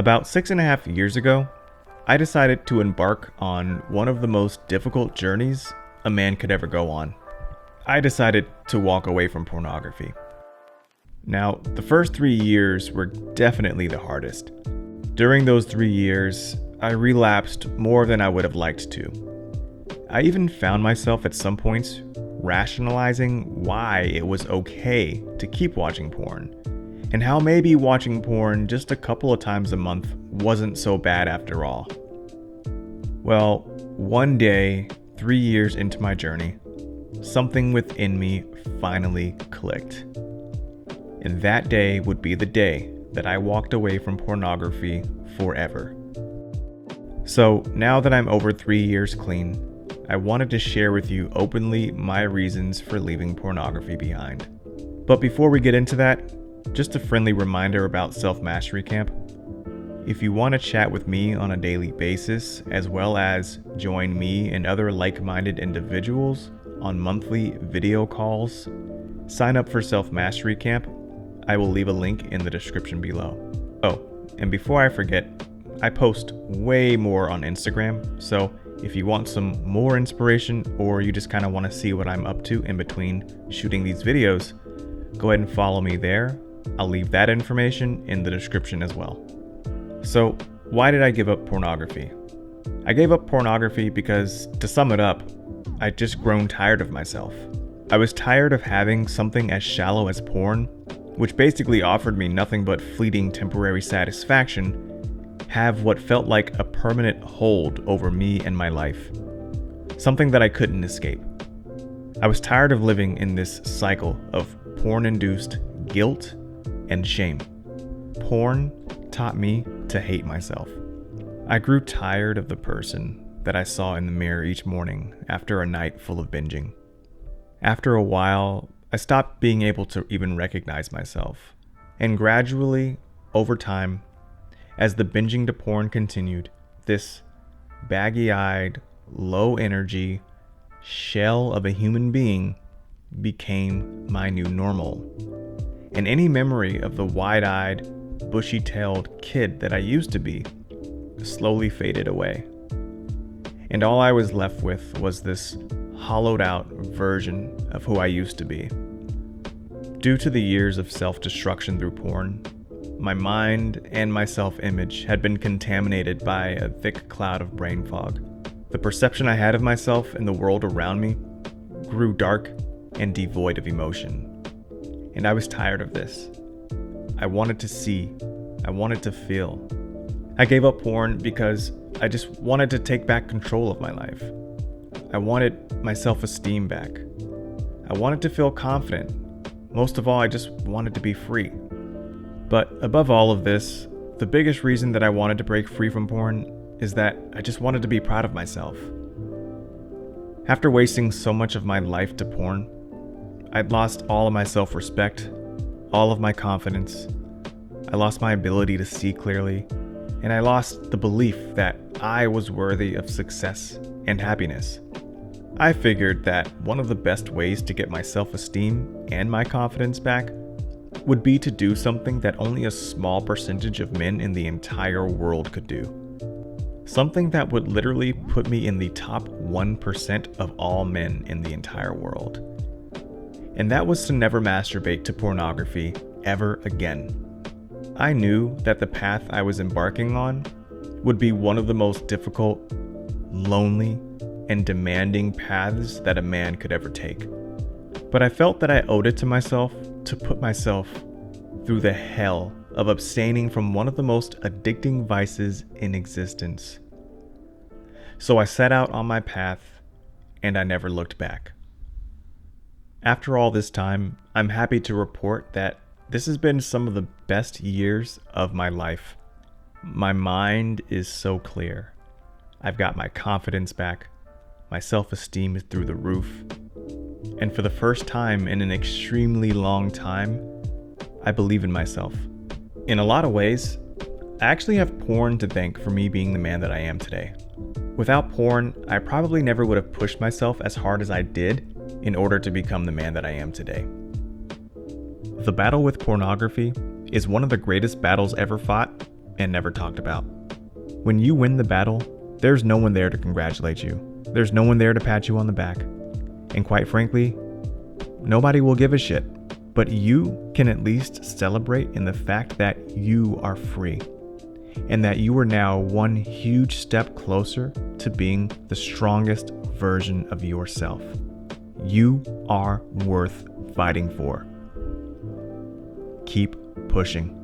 About 6.5 years ago, I decided to embark on one of the most difficult journeys a man could ever go on. I decided to walk away from pornography. Now, the first 3 years were definitely the hardest. During those 3 years, I relapsed more than I would have liked to. I even found myself at some points rationalizing why it was okay to keep watching porn, and how maybe watching porn just a couple of times a month wasn't so bad after all. Well, one day, 3 years into my journey, something within me finally clicked. And that day would be the day that I walked away from pornography forever. So now that I'm over 3 years clean, I wanted to share with you openly my reasons for leaving pornography behind. But before we get into that, just a friendly reminder about Self-Mastery Camp. If you want to chat with me on a daily basis, as well as join me and other like-minded individuals on monthly video calls, sign up for Self-Mastery Camp. I will leave a link in the description below. Oh, and before I forget, I post way more on Instagram, so if you want some more inspiration or you just kind of want to see what I'm up to in between shooting these videos, go ahead and follow me there. I'll leave that information in the description as well. So, why did I give up pornography? I gave up pornography because, to sum it up, I'd just grown tired of myself. I was tired of having something as shallow as porn, which basically offered me nothing but fleeting temporary satisfaction, have what felt like a permanent hold over me and my life. Something that I couldn't escape. I was tired of living in this cycle of porn-induced guilt and shame. Porn taught me to hate myself. I grew tired of the person that I saw in the mirror each morning after a night full of binging. After a while, I stopped being able to even recognize myself. And gradually, over time, as the binging to porn continued, this baggy-eyed, low-energy shell of a human being became my new normal. And any memory of the wide-eyed, bushy-tailed kid that I used to be slowly faded away. And all I was left with was this hollowed-out version of who I used to be. Due to the years of self-destruction through porn, my mind and my self-image had been contaminated by a thick cloud of brain fog. The perception I had of myself and the world around me grew dark and devoid of emotion. And I was tired of this. I wanted to see. I wanted to feel. I gave up porn because I just wanted to take back control of my life. I wanted my self-esteem back. I wanted to feel confident. Most of all, I just wanted to be free. But above all of this, the biggest reason that I wanted to break free from porn is that I just wanted to be proud of myself. After wasting so much of my life to porn, I'd lost all of my self-respect, all of my confidence. I lost my ability to see clearly, and I lost the belief that I was worthy of success and happiness. I figured that one of the best ways to get my self-esteem and my confidence back would be to do something that only a small percentage of men in the entire world could do. Something that would literally put me in the top 1% of all men in the entire world. And that was to never masturbate to pornography ever again. I knew that the path I was embarking on would be one of the most difficult, lonely, and demanding paths that a man could ever take. But I felt that I owed it to myself to put myself through the hell of abstaining from one of the most addicting vices in existence. So I set out on my path, and I never looked back. After all this time, I'm happy to report that this has been some of the best years of my life. My mind is so clear. I've got my confidence back. My self-esteem is through the roof. And for the first time in an extremely long time, I believe in myself. In a lot of ways, I actually have porn to thank for me being the man that I am today. Without porn, I probably never would have pushed myself as hard as I did in order to become the man that I am today. The battle with pornography is one of the greatest battles ever fought, and never talked about. When you win the battle, there's no one there to congratulate you. There's no one there to pat you on the back. And quite frankly, nobody will give a shit. But you can at least celebrate in the fact that you are free. And that you are now one huge step closer to being the strongest version of yourself. You are worth fighting for. Keep pushing.